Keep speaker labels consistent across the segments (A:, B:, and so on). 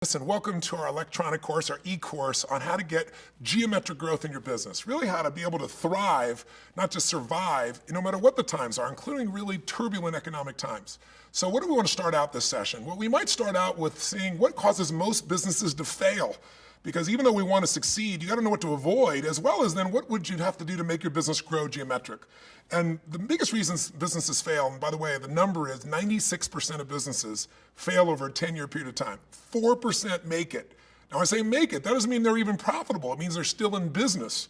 A: Listen, welcome to our electronic course, our e-course on how to get geometric growth in your business. Really how to be able to thrive, not just survive, no matter what the times are, including really turbulent economic times. So what do we want to start out this session? Well, we might start out with seeing what causes most businesses to fail. Because even though we want to succeed, you got to know what to avoid, as well as then what would you have to do to make your business grow geometric. And the biggest reasons businesses fail, and by the way, the number is 96% of businesses fail over a 10-year period of time. 4% make it. Now I say make it, that doesn't mean they're even profitable. It means they're still in business.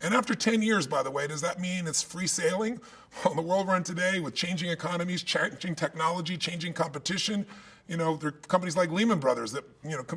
A: And after 10 years, by the way, does that mean it's free sailing? Well, in the world we're in today with changing economies, changing technology, changing competition, there are companies like Lehman Brothers that,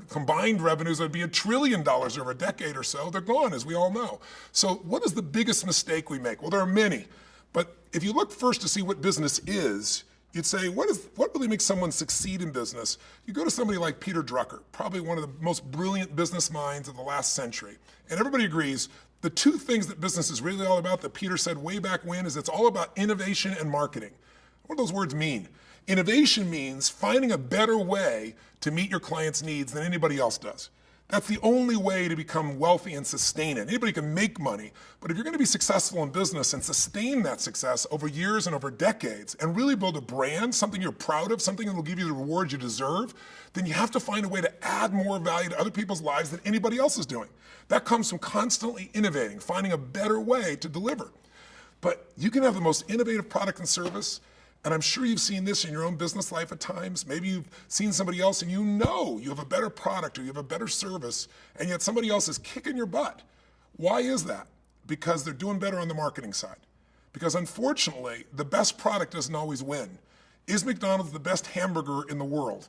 A: combined revenues would be $1 trillion over a decade or so. They're gone, as we all know. So what is the biggest mistake we make? Well, there are many. But if you look first to see what business is, you'd say, what really makes someone succeed in business? You go to somebody like Peter Drucker, probably one of the most brilliant business minds of the last century. And everybody agrees, the two things that business is really all about that Peter said way back when is it's all about innovation and marketing. What do those words mean? Innovation means finding a better way to meet your client's needs than anybody else does. That's the only way to become wealthy and sustain it. Anybody can make money, but if you're going to be successful in business and sustain that success over years and over decades and really build a brand, something you're proud of, something that will give you the rewards you deserve, then you have to find a way to add more value to other people's lives than anybody else is doing. That comes from constantly innovating, finding a better way to deliver. But you can have the most innovative product and service, and I'm sure you've seen this in your own business life at times. Maybe you've seen somebody else and you have a better product or you have a better service, and yet somebody else is kicking your butt. Why is that? Because they're doing better on the marketing side. Because unfortunately, the best product doesn't always win. Is McDonald's the best hamburger in the world?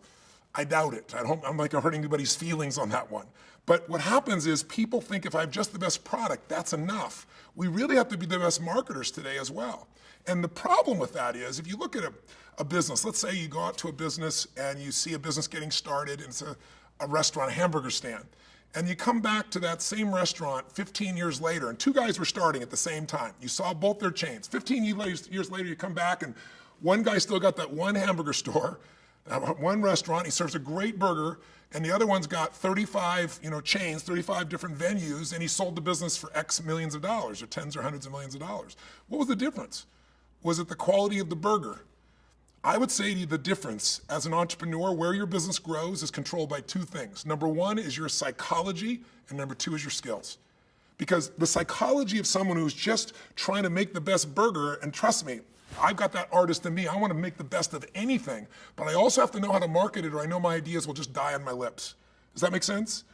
A: I doubt it. I'm like hurting anybody's feelings on that one. But what happens is people think if I have just the best product, that's enough. We really have to be the best marketers today as well. And the problem with that is, if you look at a business, let's say you go out to a business and you see a business getting started, and it's a restaurant, a hamburger stand, and you come back to that same restaurant 15 years later, and two guys were starting at the same time. You saw both their chains. 15 years later, you come back, and one guy still got that one hamburger store, one restaurant, he serves a great burger, and the other one's got 35 chains, 35 different venues, and he sold the business for X millions of dollars, or tens or hundreds of millions of dollars. What was the difference? Was it the quality of the burger? I would say to you the difference as an entrepreneur, where your business grows is controlled by two things. Number one is your psychology, and number two is your skills. Because the psychology of someone who's just trying to make the best burger, and trust me, I've got that artist in me, I want to make the best of anything, but I also have to know how to market it or I know my ideas will just die on my lips. Does that make sense?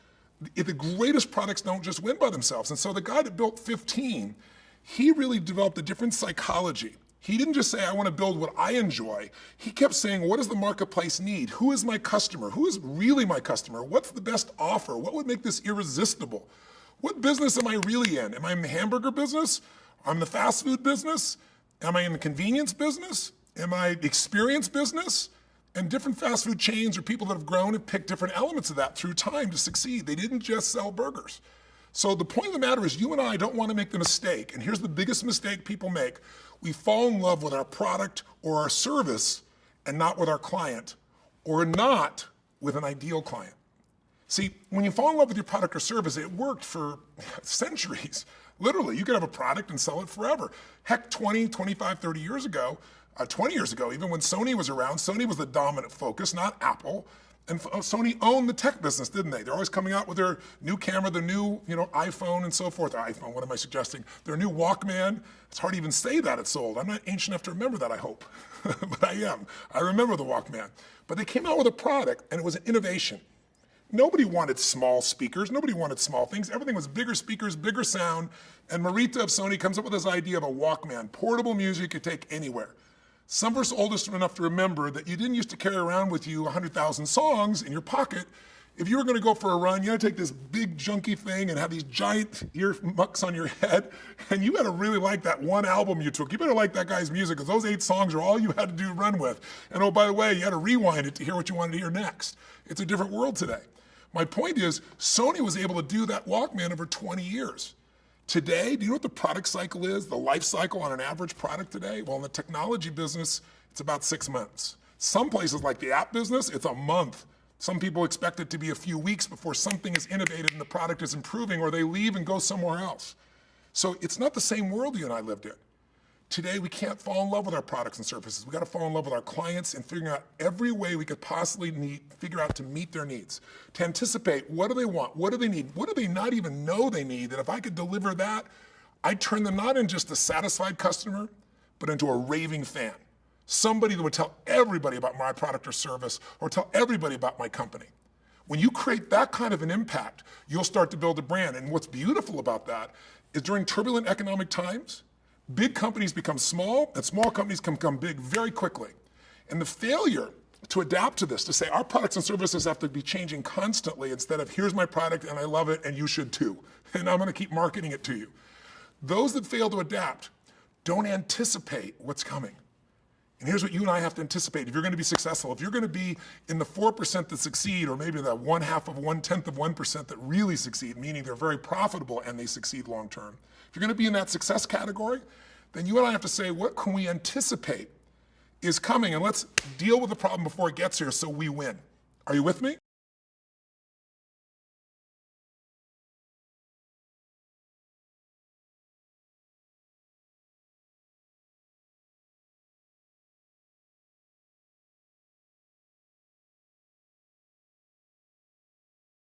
A: The greatest products don't just win by themselves. And so the guy that built 15, he really developed a different psychology. He didn't just say, I want to build what I enjoy. He kept saying, what does the marketplace need? Who is my customer? Who is really my customer? What's the best offer? What would make this irresistible? What business am I really in? Am I in the hamburger business? Am I in the fast food business? Am I in the convenience business? Am I the experience business? And different fast food chains or people that have grown have picked different elements of that through time to succeed. They didn't just sell burgers. So the point of the matter is you and I don't want to make the mistake, and here's the biggest mistake people make. We fall in love with our product or our service and not with our client, or not with an ideal client. See, when you fall in love with your product or service, it worked for centuries. Literally, you could have a product and sell it forever. Heck, 20, 25, 30 years ago, 20 years ago, even when Sony was around, Sony was the dominant focus, not Apple. And Sony owned the tech business, didn't they? They're always coming out with their new camera, their new iPhone and so forth. iPhone, what am I suggesting? Their new Walkman. It's hard to even say that it's old. I'm not ancient enough to remember that, I hope. But I am. I remember the Walkman. But they came out with a product, and it was an innovation. Nobody wanted small speakers. Nobody wanted small things. Everything was bigger speakers, bigger sound. And Marita of Sony comes up with this idea of a Walkman, portable music you could take anywhere. Some of us oldest enough to remember that you didn't used to carry around with you 100,000 songs in your pocket. If you were going to go for a run, you had to take this big junky thing and have these giant ear mucks on your head, and you had to really like that one album you took. You better like that guy's music, because those 8 songs are all you had to do to run with. And oh, by the way, you had to rewind it to hear what you wanted to hear next. It's a different world today. My point is, Sony was able to do that Walkman over 20 years. Today, do you know what the product cycle is, the life cycle on an average product today? Well, in the technology business, it's about 6 months. Some places like the app business, it's a month. Some people expect it to be a few weeks before something is innovated and the product is improving, or they leave and go somewhere else. So it's not the same world you and I lived in. Today, we can't fall in love with our products and services. We got to fall in love with our clients and figuring out every way we could possibly figure out to meet their needs, to anticipate what do they want, what do they need, what do they not even know they need, that if I could deliver that, I'd turn them not in just a satisfied customer, but into a raving fan. Somebody that would tell everybody about my product or service, or tell everybody about my company. When you create that kind of an impact, you'll start to build a brand. And what's beautiful about that is during turbulent economic times, big companies become small, and small companies can become big very quickly. And the failure to adapt to this, to say our products and services have to be changing constantly instead of here's my product and I love it and you should too, and I'm gonna keep marketing it to you. Those that fail to adapt don't anticipate what's coming. And here's what you and I have to anticipate. If you're gonna be successful, if you're gonna be in the 4% that succeed, or maybe the 1/10 of 1% that really succeed, meaning they're very profitable and they succeed long term. If you're gonna be in that success category, then you and I have to say, what can we anticipate is coming? And let's deal with the problem before it gets here so we win. Are you with me?